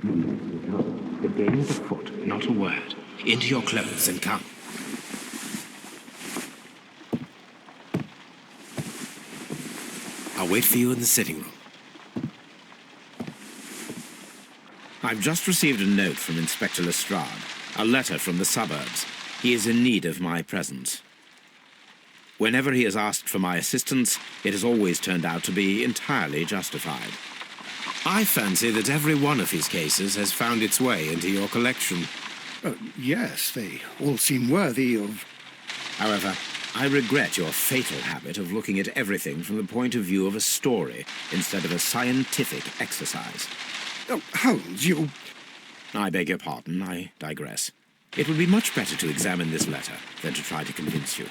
The game is afoot, not a word. Into your clothes and come. I'll wait for you in the sitting room. I've just received a note from Inspector Lestrade, a letter from the suburbs. He is in need of my presence. Whenever he has asked for my assistance, it has always turned out to be entirely justified. I fancy that every one of his cases has found its way into your collection. Yes, they all seem worthy of... However, I regret your fatal habit of looking at everything from the point of view of a story instead of a scientific exercise. Oh, Holmes, you... I beg your pardon, I digress. It would be much better to examine this letter than to try to convince you.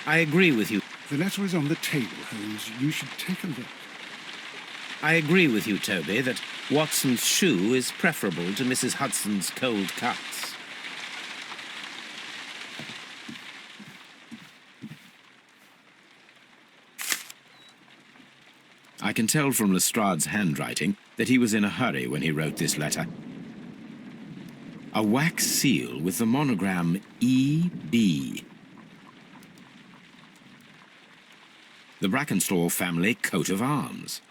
I agree with you. The letter is on the table, Holmes. You should take a look. I agree with you, Toby, that Watson's shoe is preferable to Mrs. Hudson's cold cuts. I can tell from Lestrade's handwriting that he was in a hurry when he wrote this letter. A wax seal with the monogram E.B. The Brackenstall family coat of arms.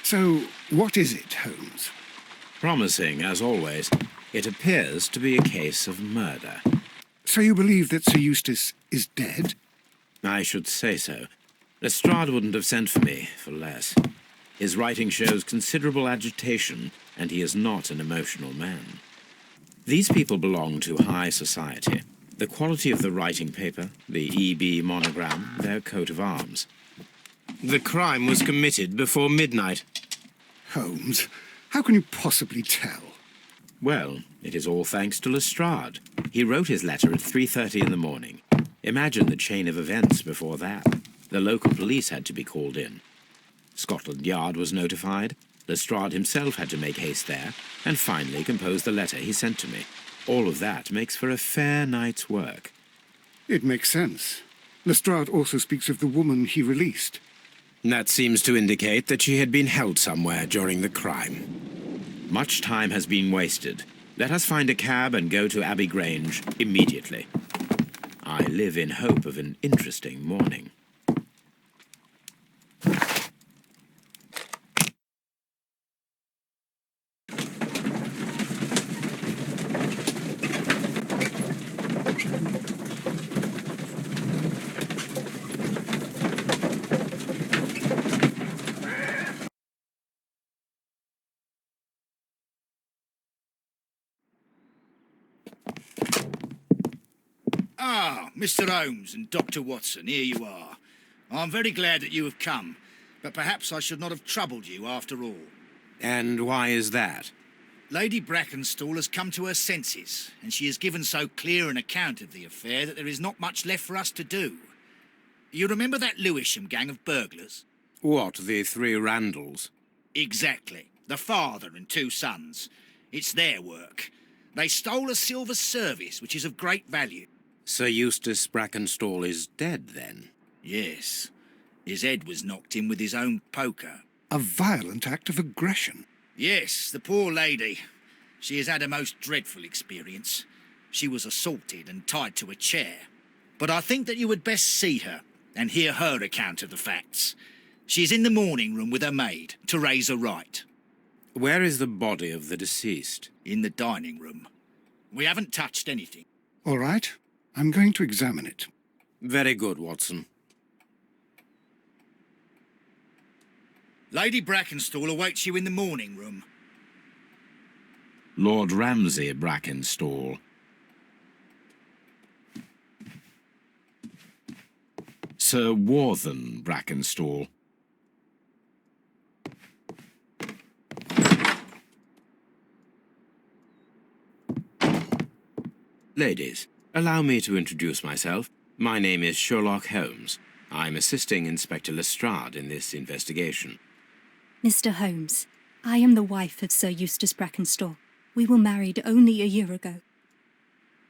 So, what is it, Holmes? Promising, as always. It appears to be a case of murder. So you believe that Sir Eustace is dead? I should say so. Lestrade wouldn't have sent for me for less. His writing shows considerable agitation, and he is not an emotional man. These people belong to high society. The quality of the writing paper, the E.B. monogram, their coat of arms. The crime was committed before midnight. Holmes, how can you possibly tell? Well, it is all thanks to Lestrade. He wrote his letter at 3:30 in the morning. Imagine the chain of events before that. The local police had to be called in. Scotland Yard was notified. Lestrade himself had to make haste there, and finally compose the letter he sent to me. All of that makes for a fair night's work. It makes sense. Lestrade also speaks of the woman he released. That seems to indicate that she had been held somewhere during the crime. Much time has been wasted. Let us find a cab and go to Abbey Grange immediately. I live in hope of an interesting morning. Ah, Mr. Holmes and Dr. Watson, here you are. I'm very glad that you have come, but perhaps I should not have troubled you after all. And why is that? Lady Brackenstall has come to her senses, and she has given so clear an account of the affair that there is not much left for us to do. You remember that Lewisham gang of burglars? What, the three Randalls? Exactly. The father and two sons. It's their work. They stole a silver service, which is of great value. Sir Eustace Brackenstall is dead, then? Yes. His head was knocked in with his own poker. A violent act of aggression. Yes, the poor lady. She has had a most dreadful experience. She was assaulted and tied to a chair. But I think that you would best see her and hear her account of the facts. She's in the morning room with her maid, Teresa Wright. Where is the body of the deceased? In the dining room. We haven't touched anything. All right. I'm going to examine it. Very good, Watson. Lady Brackenstall awaits you in the morning room. Lord Ramsay Brackenstall. Sir Warthen Brackenstall. Ladies, allow me to introduce myself. My name is Sherlock Holmes. I'm assisting Inspector Lestrade in this investigation. Mr. Holmes, I am the wife of Sir Eustace Brackenstall. We were married only a year ago.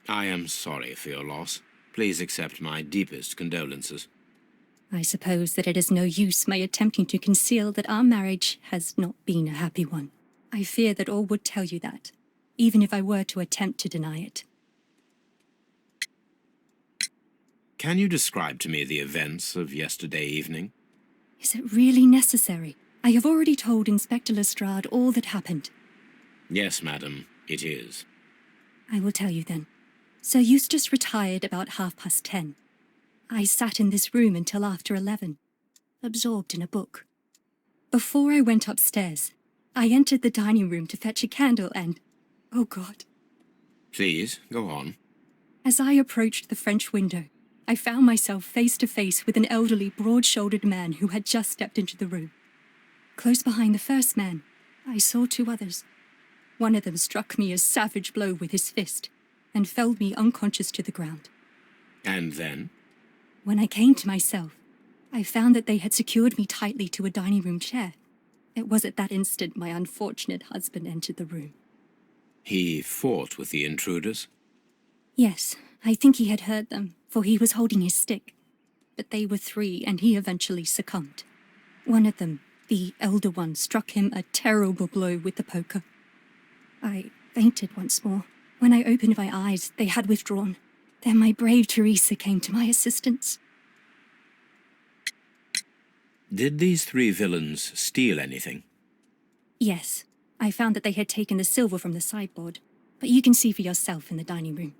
I am sorry for your loss. Please accept my deepest condolences. I suppose that it is no use my attempting to conceal that our marriage has not been a happy one. I fear that all would tell you that, even if I were to attempt to deny it. Can you describe to me the events of yesterday evening? Is it really necessary? I have already told Inspector Lestrade all that happened. Yes, madam, it is. I will tell you then. Sir Eustace retired about 10:30. I sat in this room until after 11, absorbed in a book. Before I went upstairs, I entered the dining room to fetch a candle and... oh God. Please, go on. As I approached the French window, I found myself face to face with an elderly, broad-shouldered man who had just stepped into the room. Close behind the first man, I saw two others. One of them struck me a savage blow with his fist and felled me unconscious to the ground. And then? When I came to myself, I found that they had secured me tightly to a dining room chair. It was at that instant my unfortunate husband entered the room. He fought with the intruders? Yes, I think he had heard them, for he was holding his stick. But they were three, and he eventually succumbed. One of them, the elder one, struck him a terrible blow with the poker. I fainted once more. When I opened my eyes, they had withdrawn. Then my brave Teresa came to my assistance. Did these three villains steal anything? Yes, I found that they had taken the silver from the sideboard, but you can see for yourself in the dining room.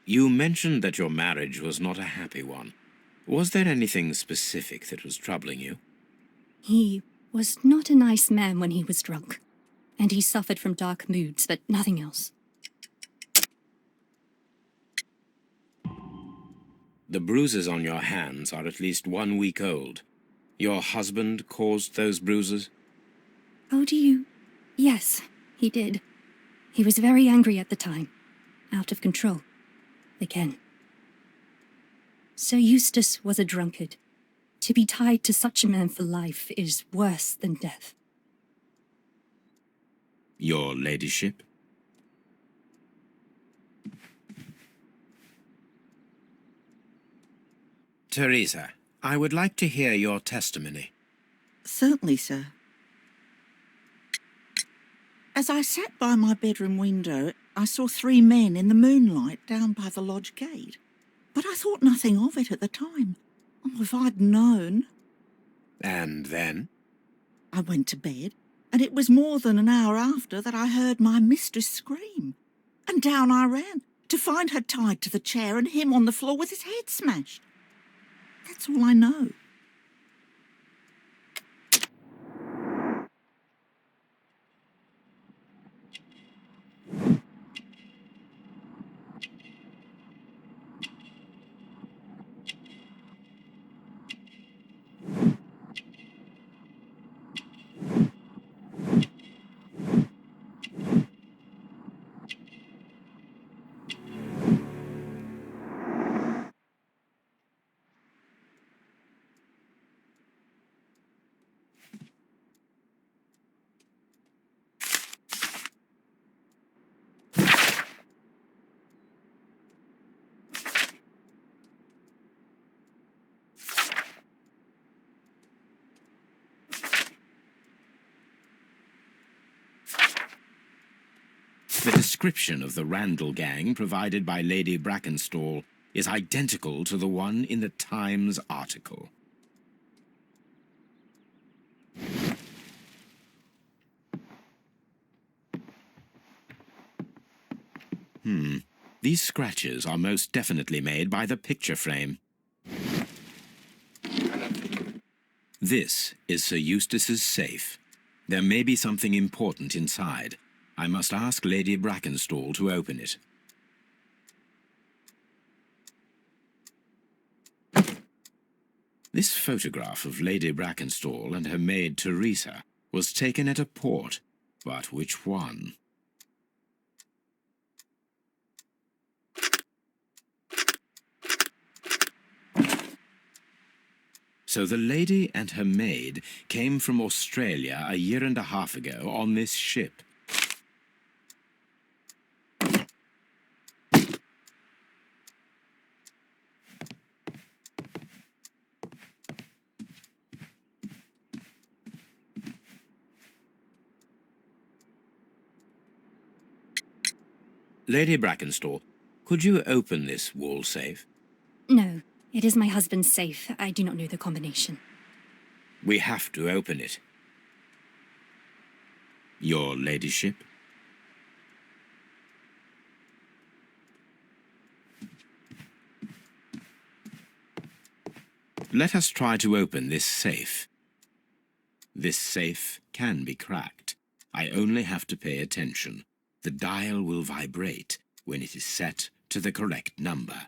You mentioned that your marriage was not a happy one. Was there anything specific that was troubling you? He was not a nice man when he was drunk, and he suffered from dark moods, but nothing else. The bruises on your hands are at least 1 week old. Your husband caused those bruises? Oh, do you? Yes, he did. He was very angry at the time. Out of control. Again. Sir Eustace was a drunkard. To be tied to such a man for life is worse than death. Your ladyship? Teresa, I would like to hear your testimony. Certainly, sir. As I sat by my bedroom window, I saw 3 men in the moonlight down by the lodge gate. But I thought nothing of it at the time. Oh, if I'd known. And then? I went to bed, and it was more than an hour after that I heard my mistress scream. And down I ran, to find her tied to the chair and him on the floor with his head smashed. That's all I know. The description of the Randall gang provided by Lady Brackenstall is identical to the one in the Times article. These scratches are most definitely made by the picture frame. This is Sir Eustace's safe. There may be something important inside. I must ask Lady Brackenstall to open it. This photograph of Lady Brackenstall and her maid Teresa was taken at a port, but which one? So the lady and her maid came from Australia a year and a half ago on this ship. Lady Brackenstall, could you open this wall safe? No, it is my husband's safe. I do not know the combination. We have to open it. Your ladyship? Let us try to open this safe. This safe can be cracked. I only have to pay attention. The dial will vibrate when it is set to the correct number.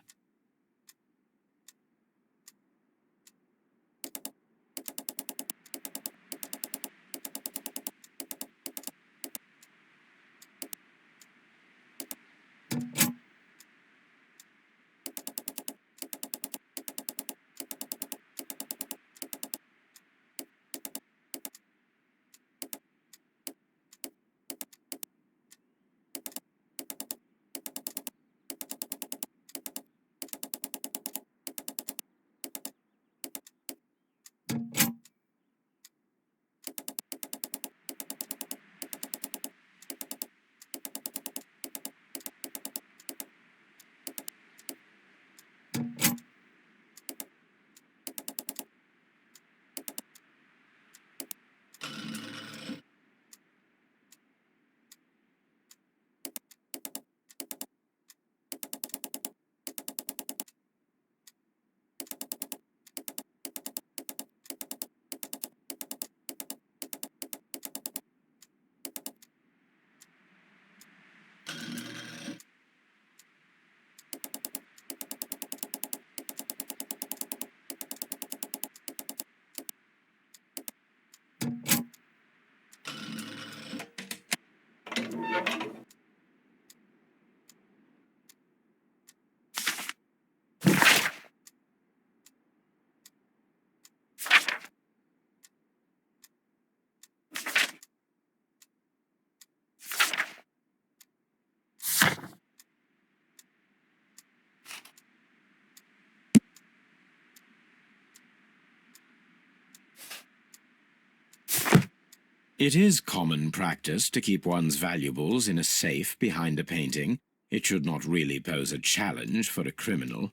It is common practice to keep one's valuables in a safe behind a painting. It should not really pose a challenge for a criminal.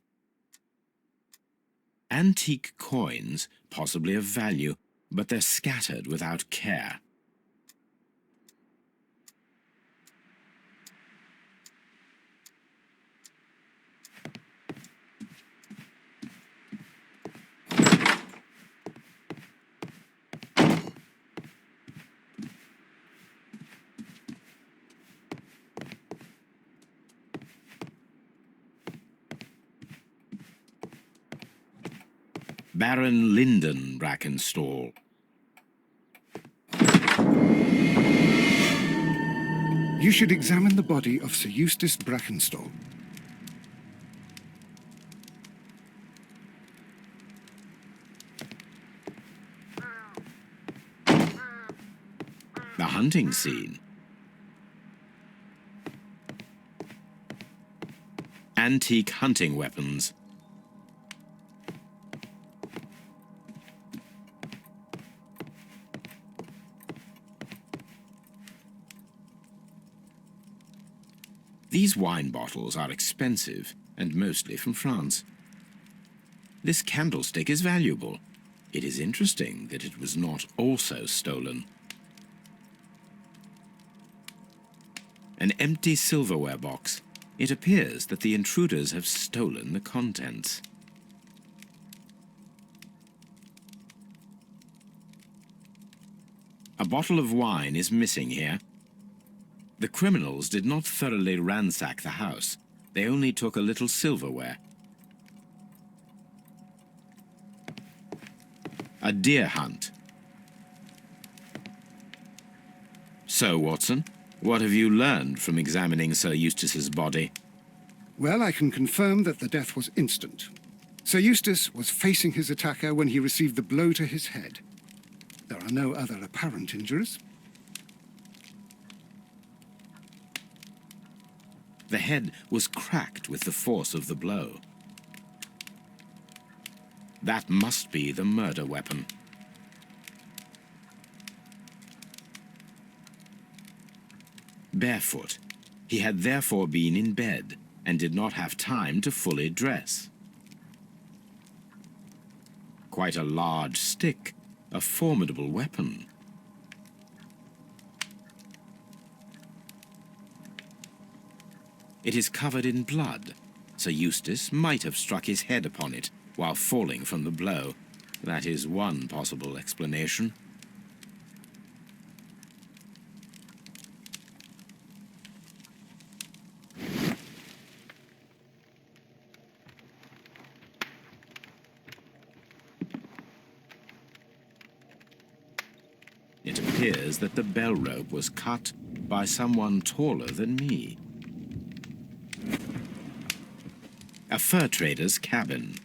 Antique coins, possibly of value, but they're scattered without care. Baron Lyndon Brackenstall. You should examine the body of Sir Eustace Brackenstall. The hunting scene. Antique hunting weapons. These wine bottles are expensive and mostly from France. This candlestick is valuable. It is interesting that it was not also stolen. An empty silverware box. It appears that the intruders have stolen the contents. A bottle of wine is missing here. The criminals did not thoroughly ransack the house. They only took a little silverware. A deer hunt. So, Watson, what have you learned from examining Sir Eustace's body? Well, I can confirm that the death was instant. Sir Eustace was facing his attacker when he received the blow to his head. There are no other apparent injuries. The head was cracked with the force of the blow. That must be the murder weapon. Barefoot, he had therefore been in bed and did not have time to fully dress. Quite a large stick, a formidable weapon. It is covered in blood. Sir Eustace might have struck his head upon it while falling from the blow. That is one possible explanation. It appears that the bell rope was cut by someone taller than me. A fur trader's cabin.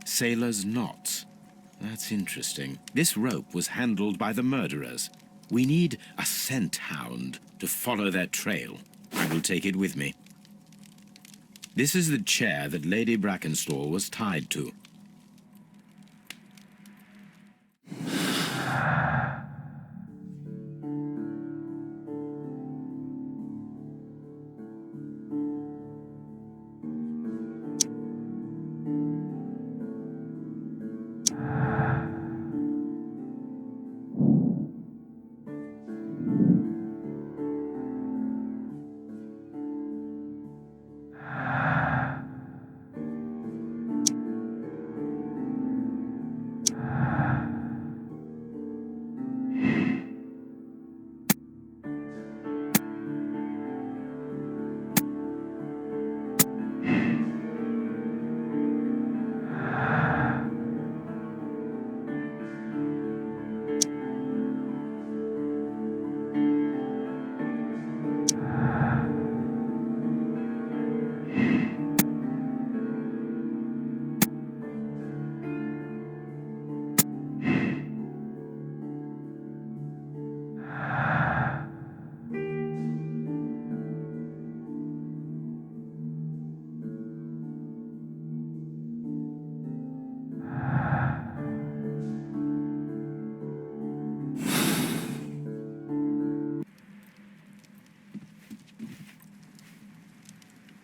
Sailor's knots. That's interesting. This rope was handled by the murderers. We need a scent hound to follow their trail. I will take it with me. This is the chair that Lady Brackenstall was tied to.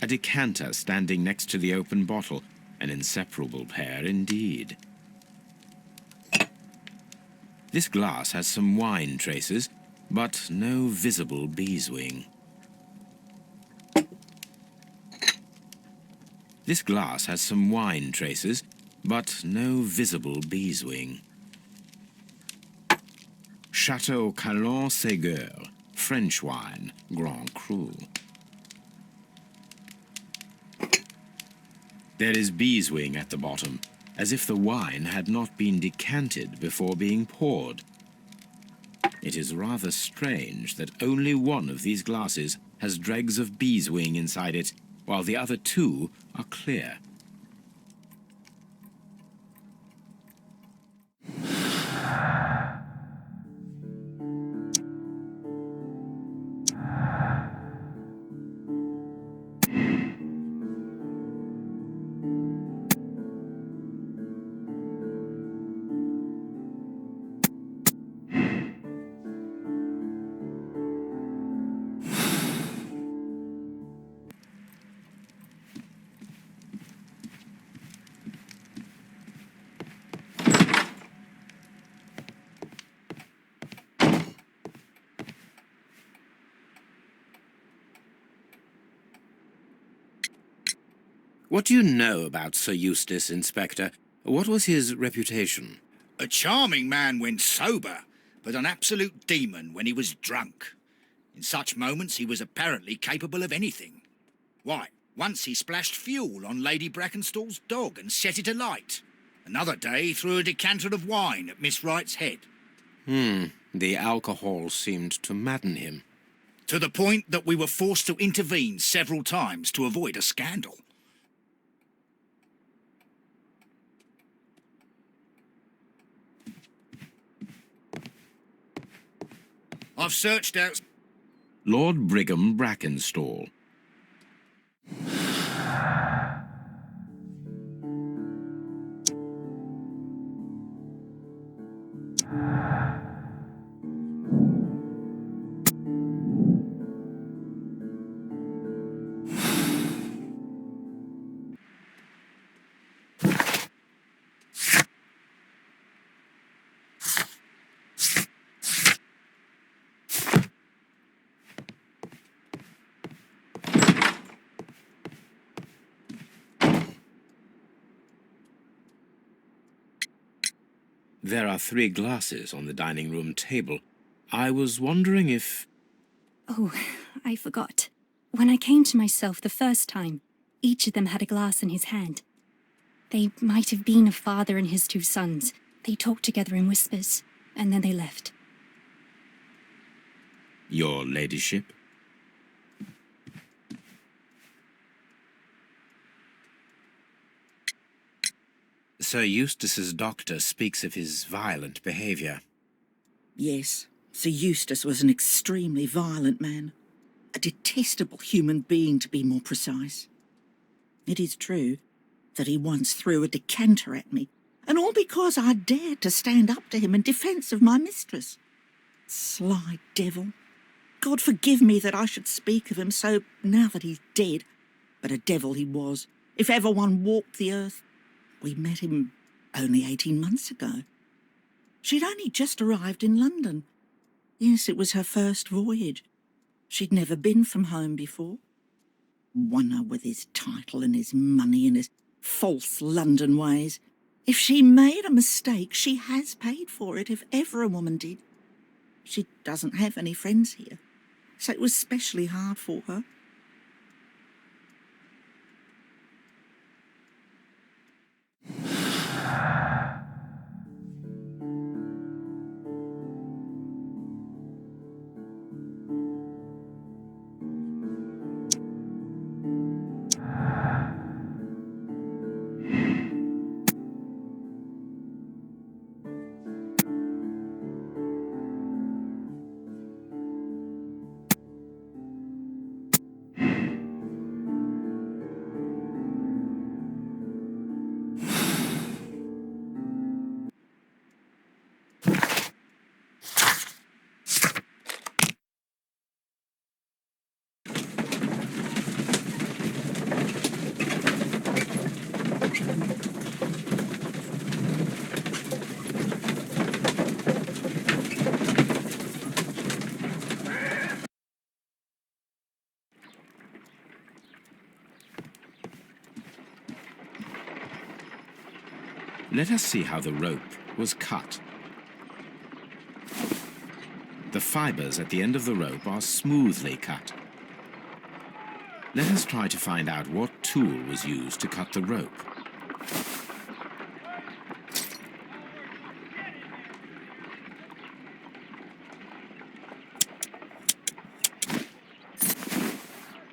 A decanter standing next to the open bottle, an inseparable pair indeed. This glass has some wine traces, but no visible beeswing. This glass has some wine traces, but no visible beeswing. Chateau Calon-Ségur, French wine, Grand Cru. There is beeswing at the bottom, as if the wine had not been decanted before being poured. It is rather strange that only one of these glasses has dregs of beeswing inside it, while the other two are clear. What do you know about Sir Eustace, Inspector? What was his reputation? A charming man when sober, but an absolute demon when he was drunk. In such moments he was apparently capable of anything. Why, once he splashed fuel on Lady Brackenstall's dog and set it alight. Another day he threw a decanter of wine at Miss Wright's head. The alcohol seemed to madden him. To the point that we were forced to intervene several times to avoid a scandal. I've searched out... Lord Brigham Brackenstall. There are 3 glasses on the dining room table. I was wondering if... Oh, I forgot. When I came to myself the first time, each of them had a glass in his hand. They might have been a father and his 2 sons. They talked together in whispers, and then they left. Your ladyship? Sir Eustace's doctor speaks of his violent behaviour. Yes, Sir Eustace was an extremely violent man. A detestable human being, to be more precise. It is true that he once threw a decanter at me, and all because I dared to stand up to him in defence of my mistress. Sly devil. God forgive me that I should speak of him so now that he's dead, but a devil he was, if ever one walked the earth. We met him only 18 months ago. She'd only just arrived in London. Yes, it was her first voyage. She'd never been from home before. Wonder with his title and his money and his false London ways. If she made a mistake, she has paid for it, if ever a woman did. She doesn't have any friends here, so it was especially hard for her. Let us see how the rope was cut. The fibres at the end of the rope are smoothly cut. Let us try to find out what tool was used to cut the rope.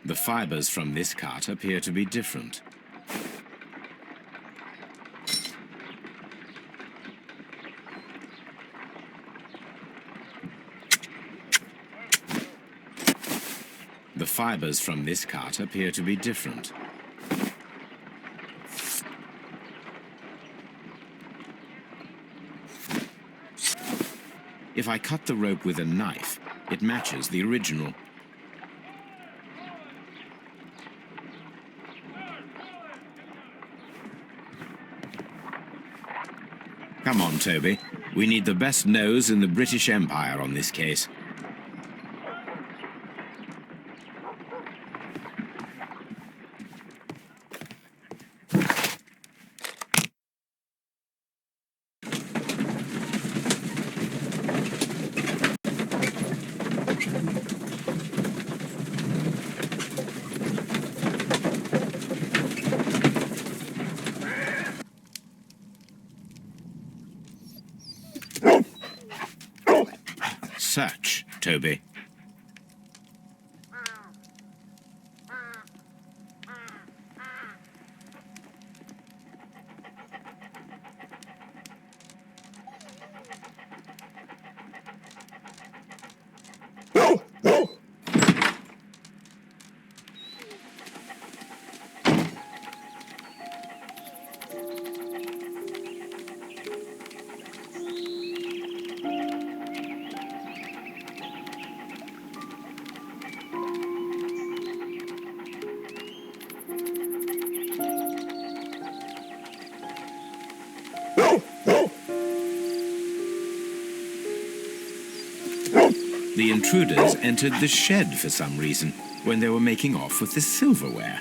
The fibres from this cut appear to be different. The fibres from this cut appear to be different. If I cut the rope with a knife, it matches the original. Come on, Toby. We need the best nose in the British Empire on this case. Toby. The intruders entered the shed for some reason when they were making off with the silverware.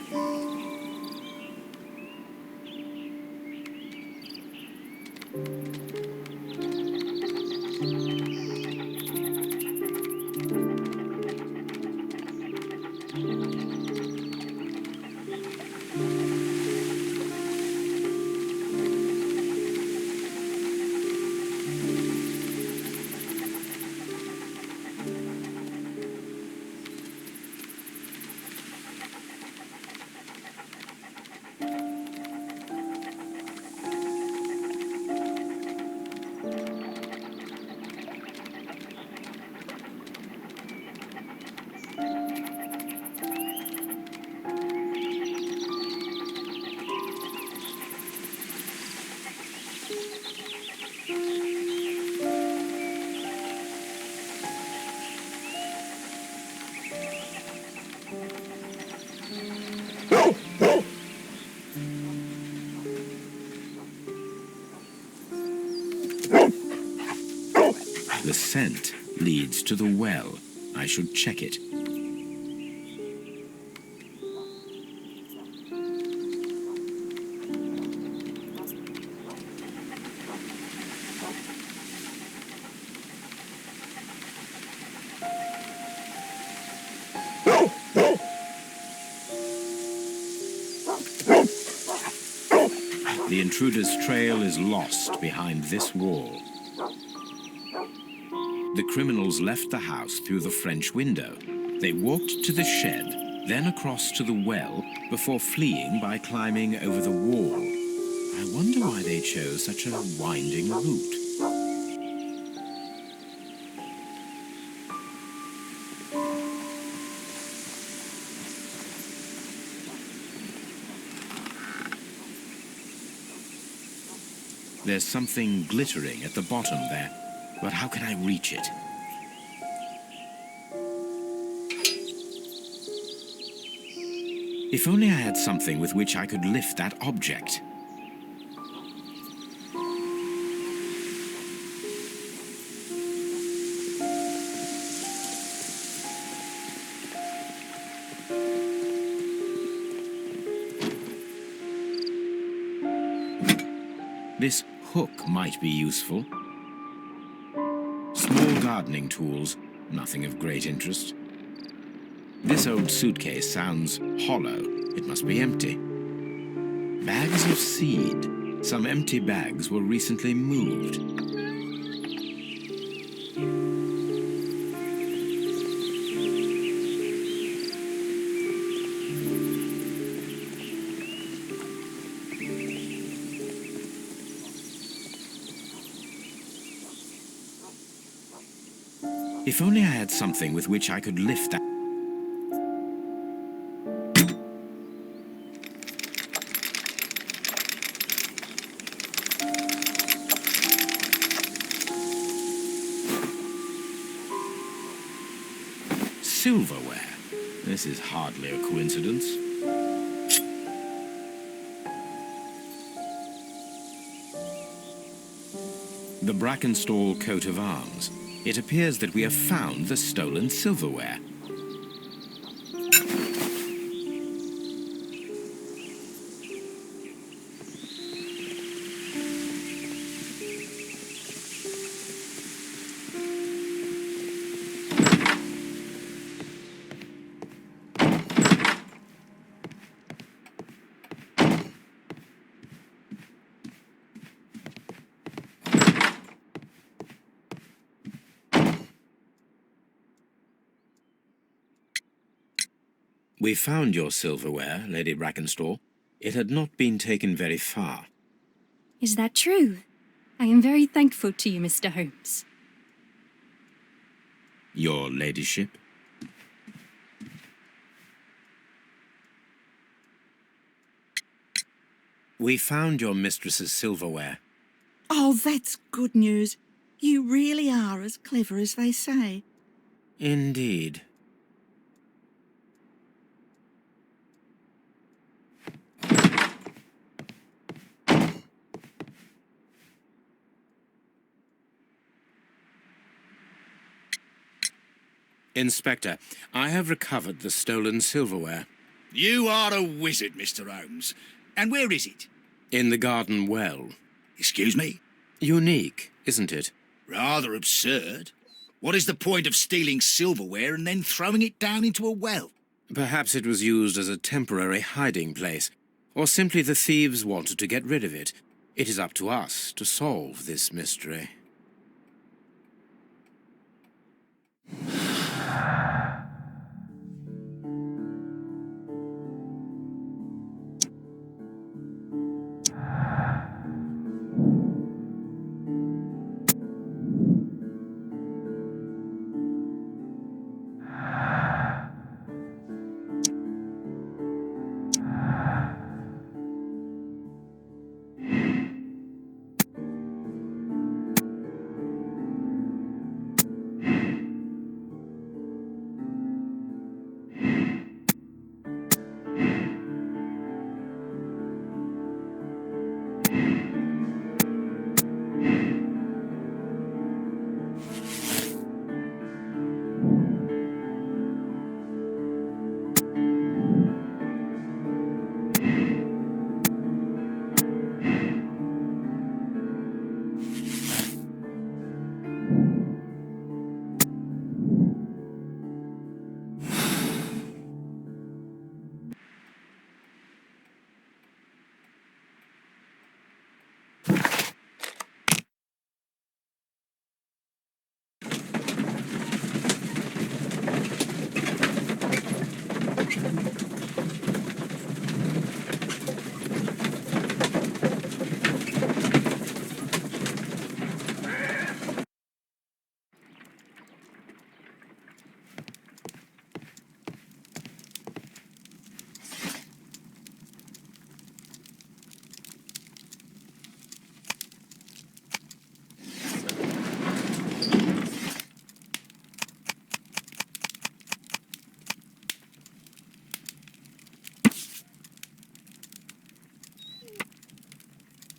The scent leads to the well. I should check it. The intruder's trail is lost behind this wall. The criminals left the house through the French window. They walked to the shed, then across to the well, before fleeing by climbing over the wall. I wonder why they chose such a winding route. There's something glittering at the bottom there. But how can I reach it? If only I had something with which I could lift that object. This hook might be useful. Small gardening tools, nothing of great interest. This old suitcase sounds hollow. It must be empty. Bags of seed. Some empty bags were recently moved. If only I had something with which I could lift that. Silverware. This is hardly a coincidence. The Brackenstall coat of arms. It appears that we have found the stolen silverware. We found your silverware, Lady Brackenstall. It had not been taken very far. Is that true? I am very thankful to you, Mr. Holmes. Your ladyship? We found your mistress's silverware. Oh, that's good news. You really are as clever as they say. Indeed. Inspector, I have recovered the stolen silverware. You are a wizard, Mr. Holmes. And where is it? In the garden well. Excuse me? Unique, isn't it? Rather absurd. What is the point of stealing silverware and then throwing it down into a well? Perhaps it was used as a temporary hiding place, or simply the thieves wanted to get rid of it. It is up to us to solve this mystery.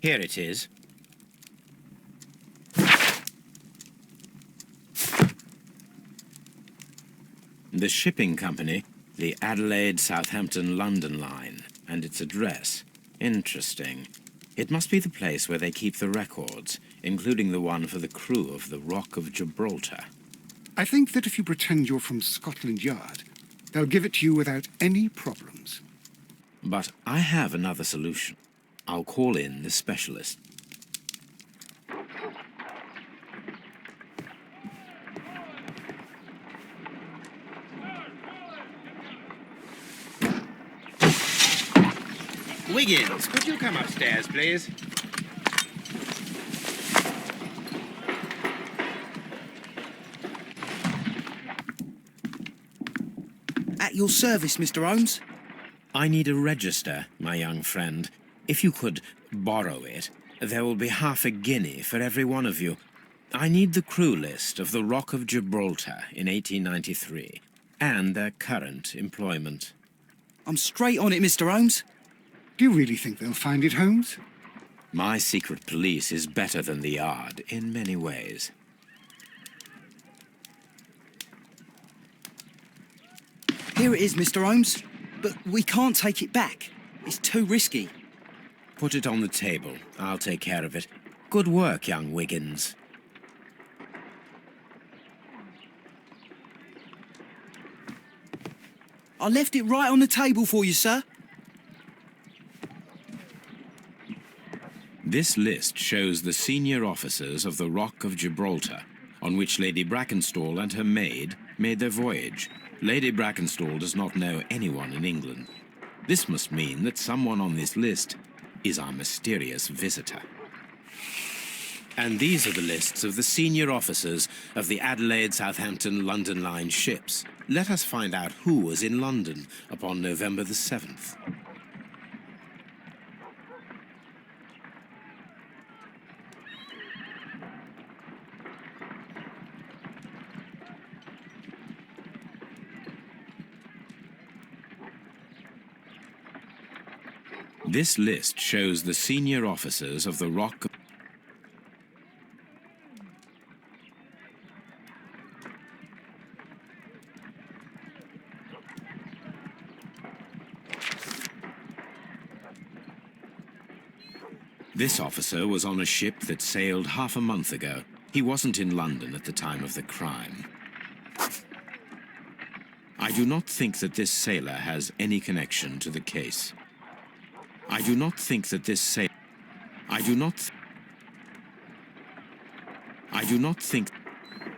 Here it is. The shipping company, the Adelaide, Southampton, London line, and its address. Interesting. It must be the place where they keep the records, including the one for the crew of the Rock of Gibraltar. I think that if you pretend you're from Scotland Yard, they'll give it to you without any problems. But I have another solution. I'll call in the specialist. Wiggins, could you come upstairs, please? At your service, Mr. Holmes. I need a register, my young friend. If you could borrow it, there will be half a guinea for every one of you. I need the crew list of the Rock of Gibraltar in 1893, and their current employment. I'm straight on it, Mr. Holmes. Do you really think they'll find it, Holmes? My secret police is better than the Yard in many ways. Here it is, Mr. Holmes. But we can't take it back. It's too risky. Put it on the table. I'll take care of it. Good work, young Wiggins. I left it right on the table for you, sir. This list shows the senior officers of the Rock of Gibraltar, on which Lady Brackenstall and her maid made their voyage. Lady Brackenstall does not know anyone in England. This must mean that someone on this list is our mysterious visitor. And these are the lists of the senior officers of the Adelaide, Southampton, London Line ships. Let us find out who was in London upon November the 7th. This list shows the senior officers of the Rock. This officer was on a ship that sailed half a month ago. He wasn't in London at the time of the crime. I do not think that this sailor has any connection to the case. I do not think that this sailor... I do not think...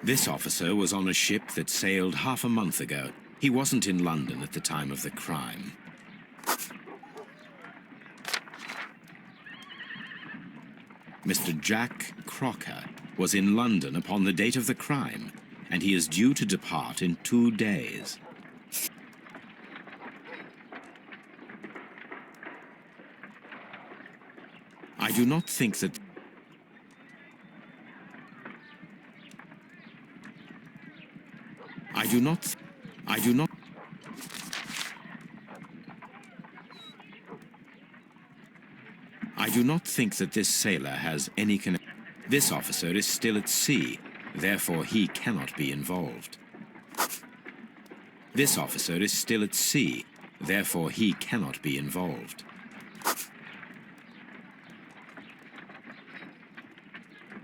This officer was on a ship that sailed half a month ago. He wasn't in London at the time of the crime. Mr. Jack Crocker was in London upon the date of the crime, and he is due to depart in 2 days. I do not think that... I do not think that this sailor has any connection. This officer is still at sea, therefore he cannot be involved. This officer is still at sea, therefore he cannot be involved.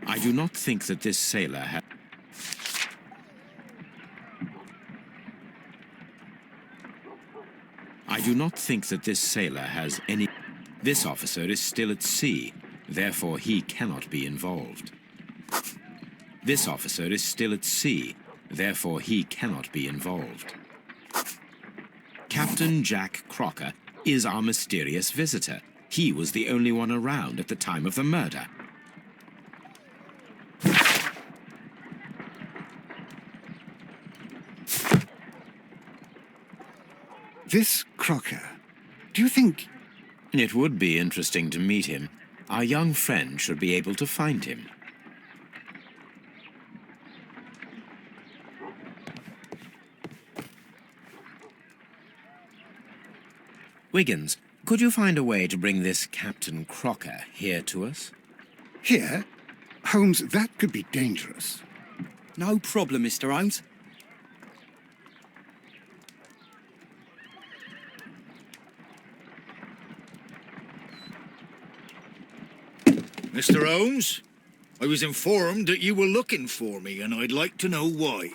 I do not think that this sailor has... I do not think that this sailor has any... This officer is still at sea, therefore he cannot be involved. This officer is still at sea, therefore he cannot be involved. Captain Jack Crocker is our mysterious visitor. He was the only one around at the time of the murder. This Crocker, do you think... It would be interesting to meet him. Our young friend should be able to find him. Wiggins, could you find a way to bring this Captain Crocker here to us? Here? Holmes, that could be dangerous. No problem, Mr. Holmes. Mr. Holmes, I was informed that you were looking for me, and I'd like to know why.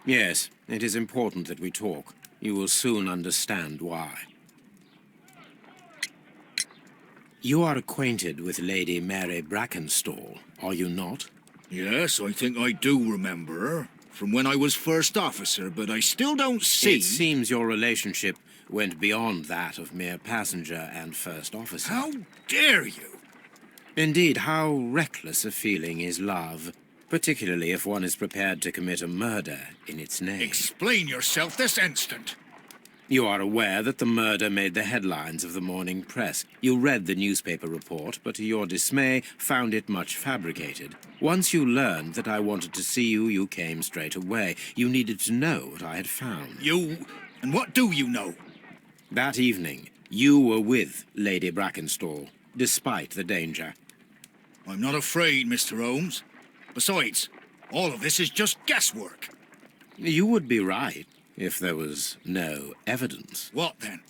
Yes, it is important that we talk. You will soon understand why. You are acquainted with Lady Mary Brackenstall, are you not? Yes, I think I do remember her, from when I was first officer, but I still don't see... It seems your relationship went beyond that of mere passenger and first officer. How dare you? Indeed, how reckless a feeling is love, particularly if one is prepared to commit a murder in its name. Explain yourself this instant. You are aware that the murder made the headlines of the morning press. You read the newspaper report, but to your dismay, found it much fabricated. Once you learned that I wanted to see you, you came straight away. You needed to know what I had found. You... and what do you know? That evening, you were with Lady Brackenstall, despite the danger. I'm not afraid, Mr. Holmes. Besides, all of this is just guesswork. You would be right if there was no evidence. What then?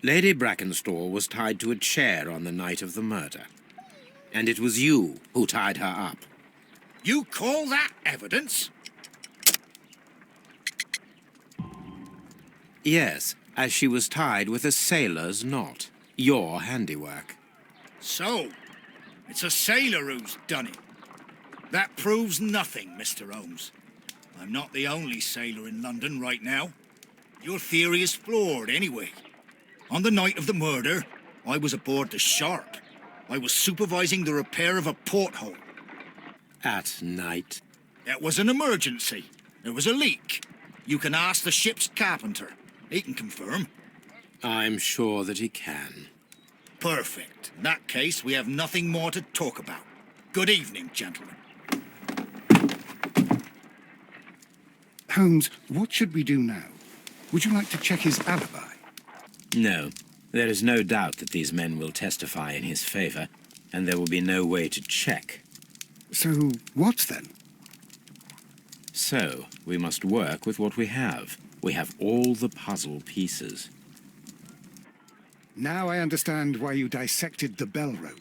Lady Brackenstall was tied to a chair on the night of the murder. And it was you who tied her up. You call that evidence? Yes, as she was tied with a sailor's knot. Your handiwork. So, it's a sailor who's done it. That proves nothing, Mr. Holmes. I'm not the only sailor in London right now. Your theory is flawed anyway. On the night of the murder, I was aboard the Sharp. I was supervising the repair of a porthole. At night? It was an emergency. There was a leak. You can ask the ship's carpenter. He can confirm. I'm sure that he can. Perfect. In that case, we have nothing more to talk about. Good evening, gentlemen. Holmes, what should we do now? Would you like to check his alibi? No. There is no doubt that these men will testify in his favor, and there will be no way to check. So, what then? So, we must work with what we have. We have all the puzzle pieces. Now I understand why you dissected the bell rope.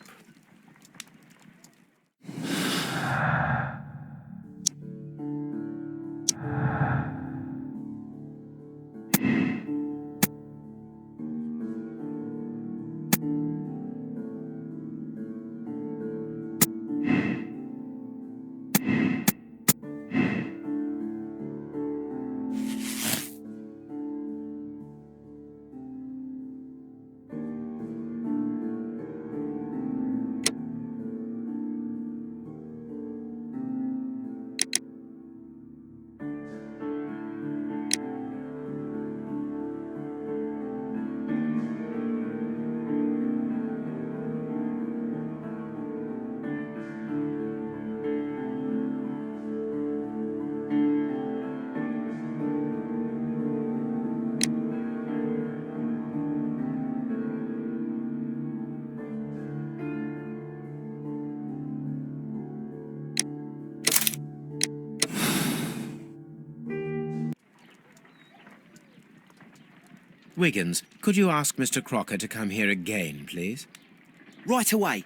Wiggins, could you ask Mr. Crocker to come here again, please? Right away.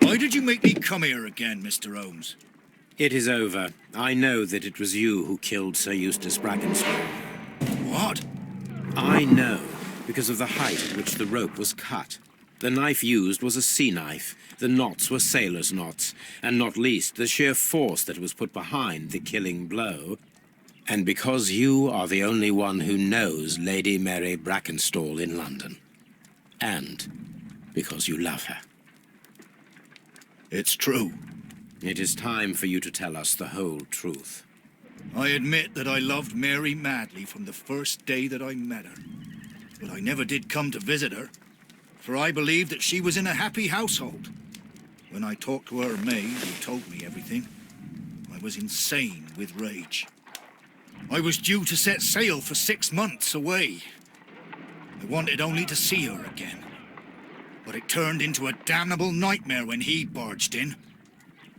Why did you make me come here again, Mr. Holmes? It is over. I know that it was you who killed Sir Eustace Brackenstall. What? I know, because of the height at which the rope was cut. The knife used was a sea knife. The knots were sailor's knots, and not least the sheer force that was put behind the killing blow. And because you are the only one who knows Lady Mary Brackenstall in London. And because you love her. It's true. It is time for you to tell us the whole truth. I admit that I loved Mary madly from the first day that I met her. But I never did come to visit her, for I believed that she was in a happy household. When I talked to her maid, who told me everything, I was insane with rage. I was due to set sail for 6 months away. I wanted only to see her again. But it turned into a damnable nightmare when he barged in.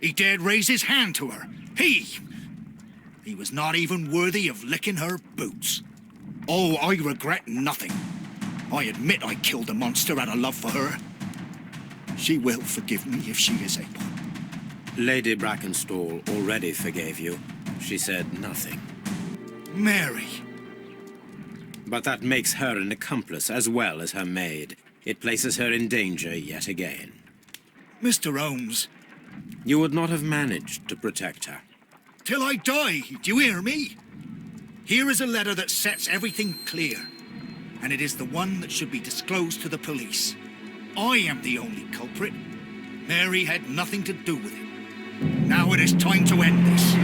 He dared raise his hand to her. He was not even worthy of licking her boots. Oh, I regret nothing. I admit I killed the monster out of love for her. She will forgive me if she is able. Lady Brackenstall already forgave you. She said nothing. Mary. But that makes her an accomplice as well as her maid. It places her in danger yet again. Mr. Holmes. You would not have managed to protect her. Till I die, do you hear me? Here is a letter that sets everything clear. And it is the one that should be disclosed to the police. I am the only culprit. Mary had nothing to do with it. Now it is time to end this.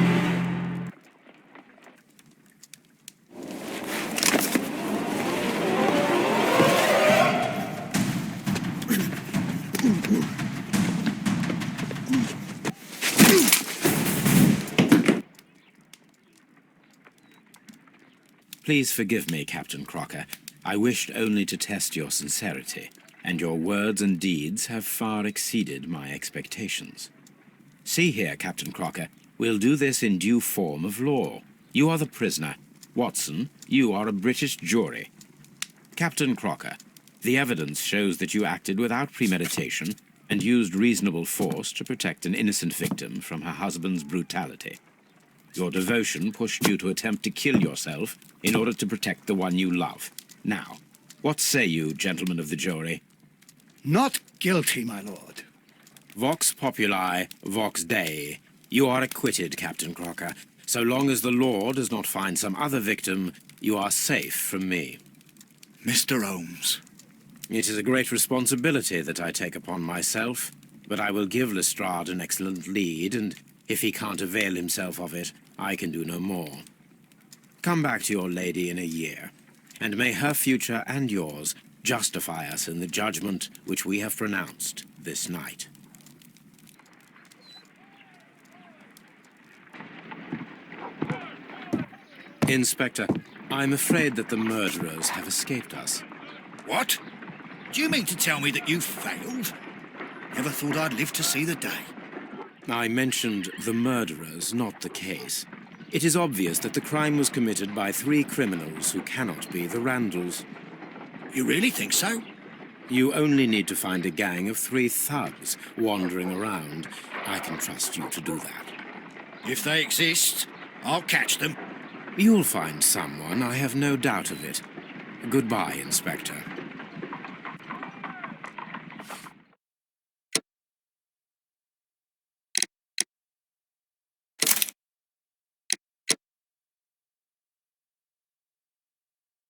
Please forgive me, Captain Crocker. I wished only to test your sincerity, and your words and deeds have far exceeded my expectations. See here, Captain Crocker, we'll do this in due form of law. You are the prisoner. Watson, you are a British jury. Captain Crocker, the evidence shows that you acted without premeditation and used reasonable force to protect an innocent victim from her husband's brutality. Your devotion pushed you to attempt to kill yourself in order to protect the one you love. Now, what say you, gentlemen of the jury? Not guilty, my lord. Vox populi, vox dei. You are acquitted, Captain Crocker. So long as the law does not find some other victim, you are safe from me. Mr. Holmes. It is a great responsibility that I take upon myself, but I will give Lestrade an excellent lead, and if he can't avail himself of it, I can do no more. Come back to your lady in a year, and may her future and yours justify us in the judgment which we have pronounced this night. Inspector, I'm afraid that the murderers have escaped us. What? Do you mean to tell me that you failed? Never thought I'd live to see the day. I mentioned the murderers, not the case. It is obvious that the crime was committed by 3 criminals who cannot be the Randalls. You really think so? You only need to find a gang of 3 thugs wandering around. I can trust you to do that. If they exist, I'll catch them. You'll find someone, I have no doubt of it. Goodbye, Inspector.